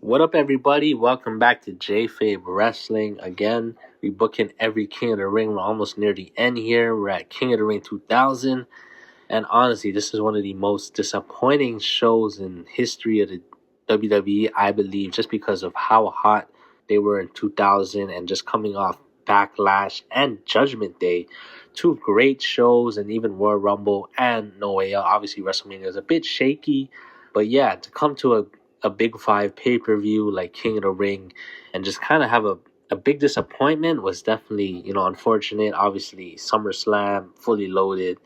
What up, everybody? Welcome back to Jayfabe Wrestling. Again, we booking every King of the Ring. We're almost near the end here. We're at King of the Ring 2000. And honestly, this is one of the most disappointing shows in history of the WWE, I believe, just because of how hot they were in 2000 and just coming off Backlash and Judgment Day. Two great shows, and even Royal Rumble and No Way Out. Obviously, WrestleMania is a bit shaky. But yeah, to come to a Big Five pay-per-view like King of the Ring and just kind of have a big disappointment was definitely, unfortunate. Obviously, SummerSlam, fully loaded,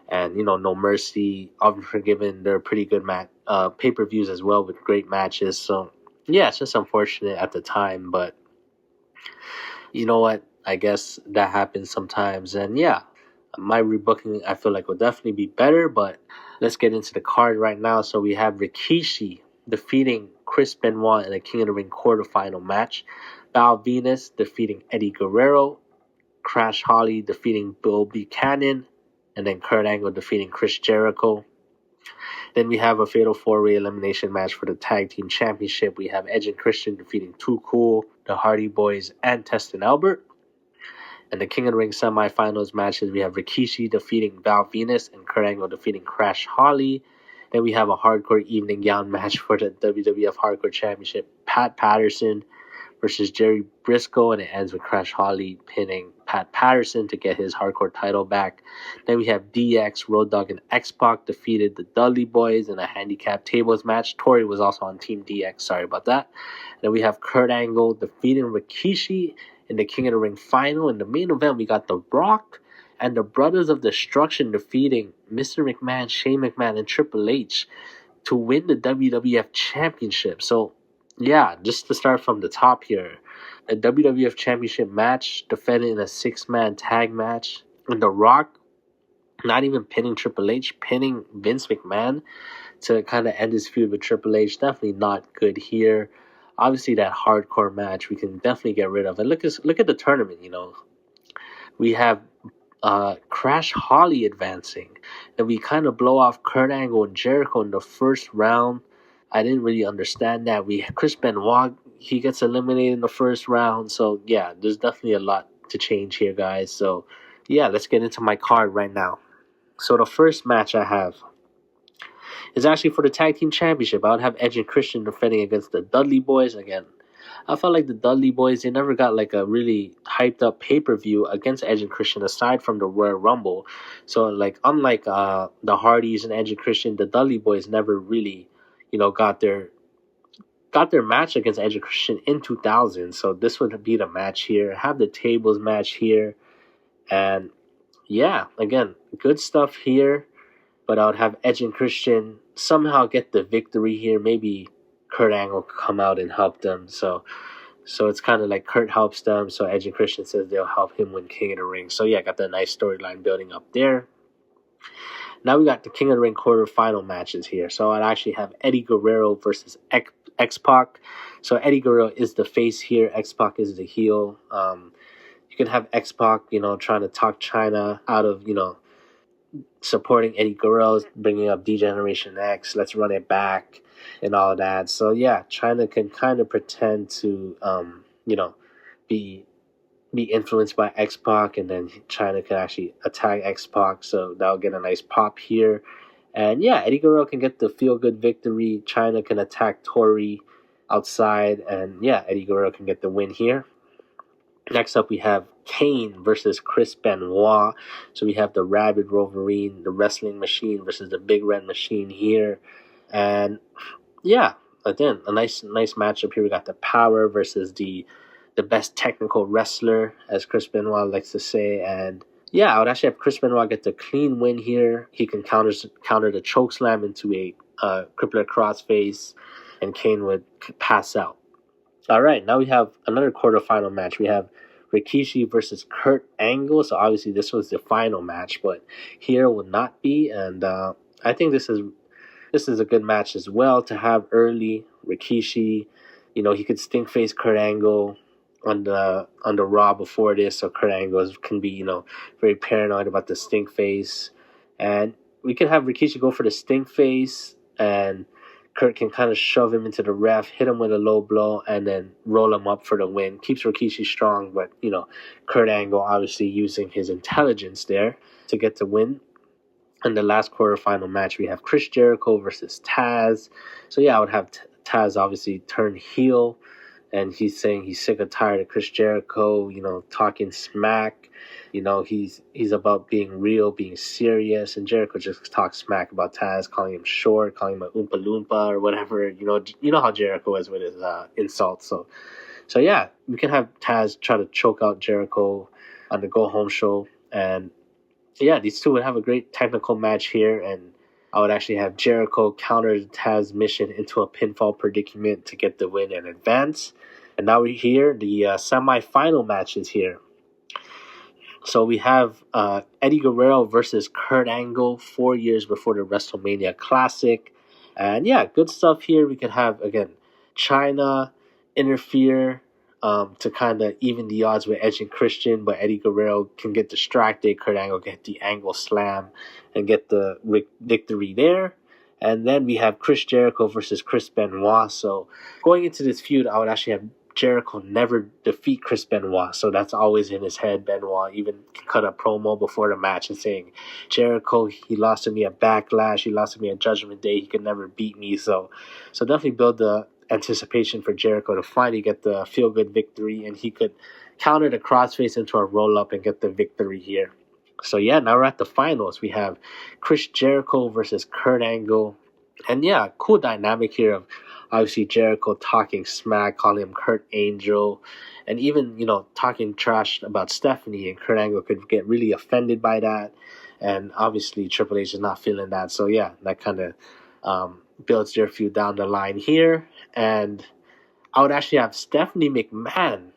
and, No Mercy, Unforgiven, they're pretty good pay-per-views as well with great matches. So, yeah, it's just unfortunate at the time, but you know what? I guess that happens sometimes. And yeah, my rebooking, I feel like, will definitely be better, but let's get into the card right now. So we have Rikishi defeating Chris Benoit in a King of the Ring quarterfinal match. Val Venus defeating Eddie Guerrero. Crash Holly defeating Bill Buchanan. And then Kurt Angle defeating Chris Jericho. Then we have a Fatal 4-Way elimination match for the Tag Team Championship. We have Edge and Christian defeating Too Cool, the Hardy Boyz, and Test and Albert. And the King of the Ring semifinals matches, we have Rikishi defeating Val Venus and Kurt Angle defeating Crash Holly. Then we have a hardcore evening gown match for the WWF Hardcore Championship. Pat Patterson versus Jerry Briscoe, and it ends with Crash Holly pinning Pat Patterson to get his hardcore title back. Then we have DX, Road Dogg, and X-Pac defeated the Dudley Boyz in a handicap tables match. Tori was also on Team DX, sorry about that. Then we have Kurt Angle defeating Rikishi in the King of the Ring final. In the main event, we got The Rock and the Brothers of Destruction defeating Mr. McMahon, Shane McMahon, and Triple H to win the WWF Championship. So, yeah, just to start from the top here, a WWF Championship match defended in a 6-man tag match. And The Rock not even pinning Triple H, pinning Vince McMahon to kind of end his feud with Triple H. Definitely not good here. Obviously, that hardcore match we can definitely get rid of. And look at the tournament, We have Crash Holly advancing. And we kind of blow off Kurt Angle and Jericho in the first round. I didn't really understand that. Chris Benoit, he gets eliminated in the first round. So, yeah, there's definitely a lot to change here, guys. So, yeah, let's get into my card right now. So, the first match I have is actually for the Tag Team Championship. I would have Edge and Christian defending against the Dudley Boyz. Again, I felt like the Dudley Boyz, they never got like a really hyped up pay-per-view against Edge and Christian aside from the Royal Rumble. So, like, unlike the Hardys and Edge and Christian, the Dudley Boyz never really got their match against Edge and Christian in 2000. So this would be the match here. Have the tables match here. And yeah, again, good stuff here. But I would have Edge and Christian somehow get the victory here. Maybe Kurt Angle come out and help them. So it's kind of like Kurt helps them. So Edge and Christian says they'll help him win King of the Ring. So yeah, got the nice storyline building up there. Now we got the King of the Ring quarterfinal matches here. So I'd actually have Eddie Guerrero versus X-Pac. So Eddie Guerrero is the face here. X-Pac is the heel. You can have X-Pac, trying to talk China out of, supporting Eddie Guerrero, bringing up D-Generation X, let's run it back, and all that. So yeah, China can kind of pretend to, be influenced by X-Pac, and then China can actually attack X-Pac, so that'll get a nice pop here. And yeah, Eddie Guerrero can get the feel-good victory. China can attack Tori outside, and yeah, Eddie Guerrero can get the win here. Next up, we have Kane versus Chris Benoit. So we have the Rabid Wolverine, the Wrestling Machine versus the Big Red Machine here. And yeah, again, a nice matchup here. We got the Power versus the best technical wrestler, as Chris Benoit likes to say. And yeah, I would actually have Chris Benoit get the clean win here. He can counter the chokeslam into a crippler crossface, and Kane would pass out. All right, now we have another quarterfinal match. We have Rikishi versus Kurt Angle. So obviously this was the final match, but here will not be. And I think this is a good match as well to have early. Rikishi, he could stink face Kurt Angle on the Raw before this, so Kurt Angle can be very paranoid about the stink face, and we could have Rikishi go for the stink face, and Kurt can kind of shove him into the ref, hit him with a low blow, and then roll him up for the win. Keeps Rikishi strong, but, Kurt Angle obviously using his intelligence there to get the win. In the last quarterfinal match, we have Chris Jericho versus Tazz. So, yeah, I would have Tazz obviously turn heel, and he's saying he's sick and tired of Chris Jericho, talking smack. He's about being real, being serious, and Jericho just talks smack about Tazz, calling him short, calling him a Oompa Loompa or whatever. You know how Jericho is with his insults. So yeah, we can have Tazz try to choke out Jericho on the Go Home show, and yeah, these two would have a great technical match here, and I would actually have Jericho counter Taz's mission into a pinfall predicament to get the win and advance. And now we're here, the semi-final matches here. So we have Eddie Guerrero versus Kurt Angle 4 years before the WrestleMania Classic. And yeah, good stuff here. We could have, again, China interfere to kind of even the odds with Edge and Christian, but Eddie Guerrero can get distracted. Kurt Angle get the angle slam and get the victory there. And then we have Chris Jericho versus Chris Benoit. So going into this feud, I would actually have Jericho never defeat Chris Benoit, so that's always in his head. Benoit even cut a promo before the match and saying, Jericho, he lost to me at Backlash, he lost to me at Judgment Day, he could never beat me. So definitely build the anticipation for Jericho to finally get the feel-good victory, and he could counter the crossface into a roll-up and get the victory here. So yeah, now we're at the finals. We have Chris Jericho versus Kurt Angle. And yeah, cool dynamic here of obviously Jericho talking smack, calling him Kurt Angel, and even, talking trash about Stephanie, and Kurt Angle could get really offended by that. And obviously Triple H is not feeling that. So yeah, that kind of builds their feud down the line here. And I would actually have Stephanie McMahon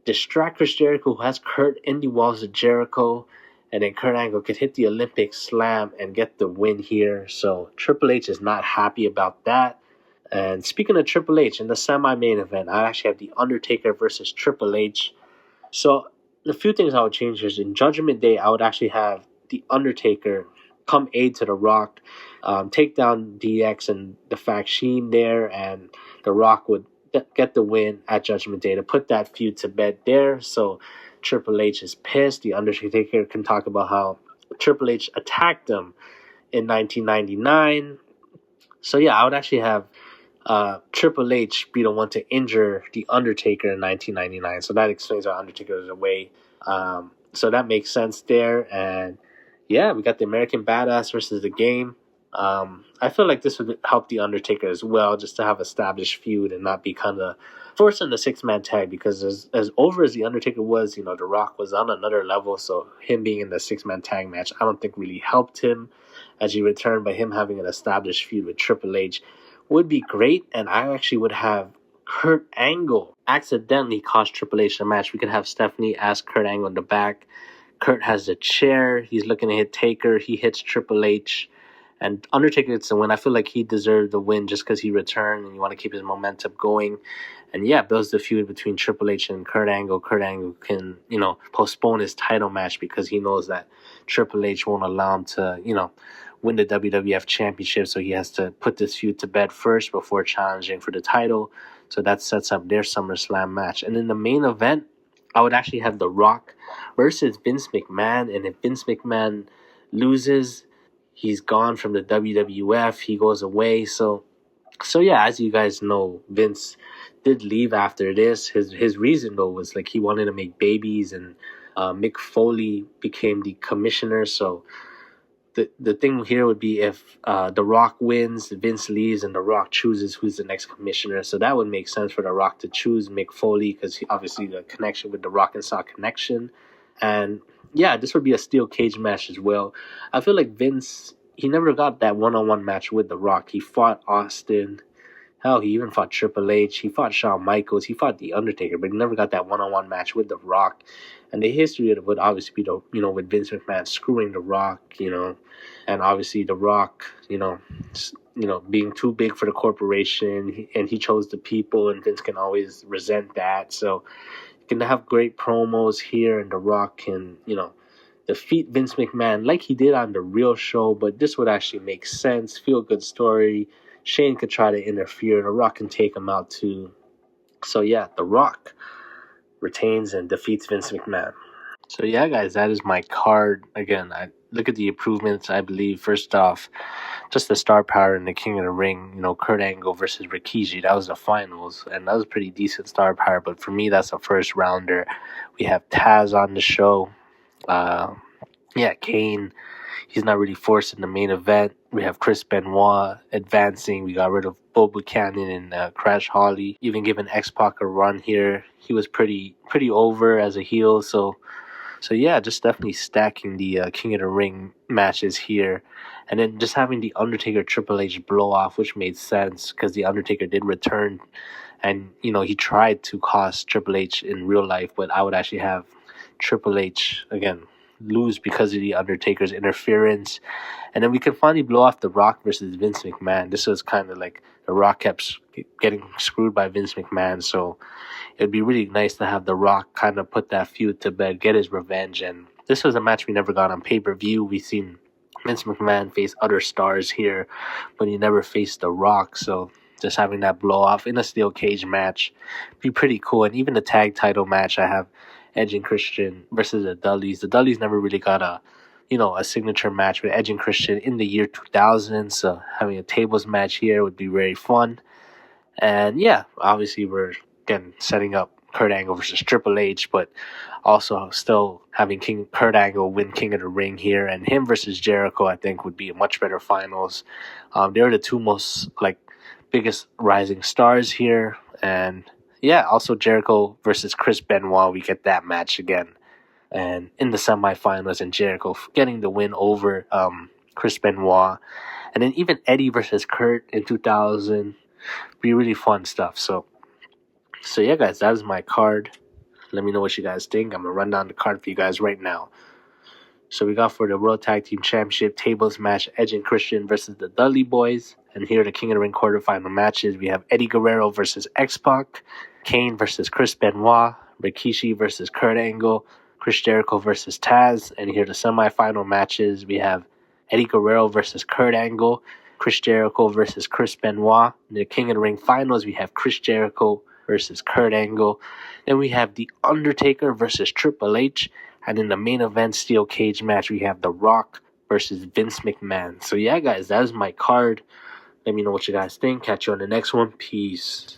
distract Chris Jericho, who has Kurt in the walls of Jericho, and then Kurt Angle could hit the Olympic slam and get the win here. So Triple H is not happy about that. And speaking of Triple H, in the semi-main event, I actually have The Undertaker versus Triple H. So the few things I would change is in Judgment Day, I would actually have The Undertaker come aid to The Rock, take down DX and the faction there, and The Rock would get the win at Judgment Day to put that feud to bed there. So Triple H is pissed. The Undertaker can talk about how Triple H attacked him in 1999. So yeah, I would actually have Triple H be the one to injure The Undertaker in 1999. So that explains why Undertaker is away. So that makes sense there. And yeah, we got the American Badass versus The Game. I feel like this would help The Undertaker as well, just to have established feud and not be kind of forced in the six-man tag, because as over as The Undertaker was, The Rock was on another level. So him being in the six-man tag match, I don't think really helped him as he returned, by him having an established feud with Triple H would be great. And I actually would have Kurt Angle accidentally cost Triple H the match. We could have Stephanie ask Kurt Angle in the back. Kurt has the chair. He's looking to hit Taker. He hits Triple H. And Undertaker gets the win. I feel like he deserved the win just because he returned and you want to keep his momentum going. And yeah, builds the feud between Triple H and Kurt Angle. Kurt Angle can, postpone his title match because he knows that Triple H won't allow him to, win the WWF Championship. So he has to put this feud to bed first before challenging for the title. So that sets up their SummerSlam match. And in the main event, I would actually have The Rock versus Vince McMahon. And if Vince McMahon loses, he's gone from the WWF. He goes away. So yeah, as you guys know, Vince did leave after this. His reason, though, was like he wanted to make babies, and Mick Foley became the commissioner. So the thing here would be if The Rock wins, Vince leaves, and The Rock chooses who's the next commissioner. So that would make sense for The Rock to choose Mick Foley, because obviously the connection with the Rock and Sock connection. And yeah, this would be a steel cage match as well. I feel like Vince, he never got that one-on-one match with The Rock. He fought Austin. Hell, he even fought Triple H. He fought Shawn Michaels. He fought The Undertaker, but he never got that one-on-one match with The Rock. And the history of it would obviously be, with Vince McMahon screwing The Rock, and obviously The Rock, being too big for the corporation, and he chose the people, and Vince can always resent that. So you can have great promos here, and The Rock can, defeat Vince McMahon like he did on The Real Show, but this would actually make sense. Feel good story. Shane could try to interfere. The Rock can take him out too. So yeah, The Rock retains and defeats Vince McMahon. So yeah, guys, that is my card. Again, I look at the improvements. I believe first off, just the star power in the King of the Ring. You know, Kurt Angle versus Rikishi. That was the finals, and that was pretty decent star power. But for me, that's a first rounder. We have Tazz on the show. Kane. He's not really forced in the main event. We have Chris Benoit advancing. We got rid of Bo Buchanan and Crash Holly. Even giving X-Pac a run here. He was pretty over as a heel. So yeah, just definitely stacking the King of the Ring matches here. And then just having the Undertaker Triple H blow off, which made sense because the Undertaker did return. And, you know, he tried to cost Triple H in real life, but I would actually have Triple H, again, lose because of the Undertaker's interference. And then we can finally blow off The Rock versus Vince McMahon. This was kind of like The Rock kept getting screwed by Vince McMahon, so it'd be really nice to have The Rock kind of put that feud to bed, get his revenge. And this was a match we never got on pay-per-view. We've seen Vince McMahon face other stars here, but he never faced The Rock, so just having that blow off in a steel cage match be pretty cool. And even the tag title match, I have Edge and Christian versus the Dudleys. The Dudleys never really got a signature match with Edge and Christian in the year 2000, so having a tables match here would be very fun. And yeah, obviously we're again setting up Kurt Angle versus Triple H, but also still having Kurt Angle win King of the Ring here, and him versus Jericho I think would be a much better finals. They're the two most biggest rising stars here. And yeah, also Jericho versus Chris Benoit, we get that match again. And in the semifinals, and Jericho getting the win over Chris Benoit. And then even Eddie versus Kurt in 2000. Be really fun stuff. So yeah, guys, that is my card. Let me know what you guys think. I'm going to run down the card for you guys right now. So we got for the World Tag Team Championship tables match, Edge and Christian versus the Dudley Boys. And here are the King of the Ring quarterfinal matches. We have Eddie Guerrero versus X-Pac, Kane versus Chris Benoit, Rikishi versus Kurt Angle, Chris Jericho versus Tazz. And here are the semifinal matches. We have Eddie Guerrero versus Kurt Angle, Chris Jericho versus Chris Benoit. In the King of the Ring finals, we have Chris Jericho versus Kurt Angle. Then we have The Undertaker versus Triple H. And in the main event steel cage match, we have The Rock versus Vince McMahon. So yeah, guys, that is my card. Let me know what you guys think. Catch you on the next one. Peace.